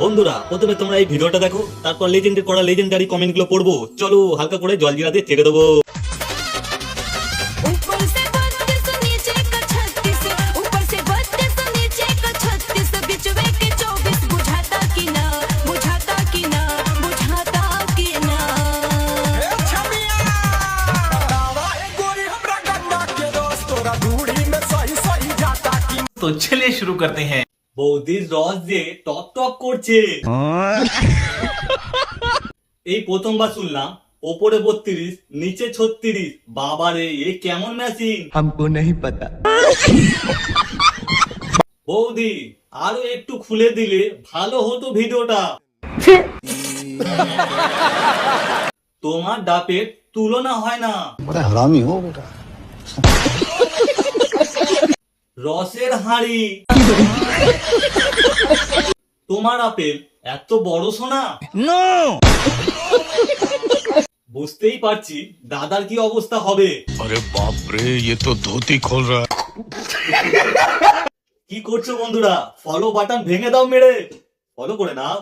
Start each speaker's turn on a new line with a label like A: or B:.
A: বন্ধুরা প্রথমে তোমরা এই ভিডিওটা দেখো, তারপর লেজেন্ডের করা লেজেন্ডারি কমেন্ট গুলো পড়বো। চলো হালকা করে জল জিরা দিয়ে ছেড়ে দেবো।
B: ऊपर से 32 नीचे का 36 ऊपर से 32 नीचे का 36 बिचवे के 24 बुझाता कि ना बुझाता कि ना बुझाता कि ना
C: तो चलिए शुरू करते हैं।
A: বৌদির রস যে টপ টপ করছে। এই প্রথমবার শুনলাম ওপরে 32 নিচে 36। বাবারে এ কেমন মেশিন?
D: हमको नहीं पता।
A: বৌদি আরো একটু খুলে দিলে ভালো হতো ভিডিওটা। তোমার ডাপের তুলনা হয় না।
E: बड़ा हरामी हो बेटा।
A: রসের হাঁড়ি। তোমার আপেল এত বড় সোনা? বুঝতেই পারছি দাদার কি অবস্থা হবে।
F: अरे बाप रे, ये तो धोती खोल रहा है।
A: কি করছো বন্ধুরা? ফলো বাটন ভেঙে দাও মেরে। ফলো করে নাও।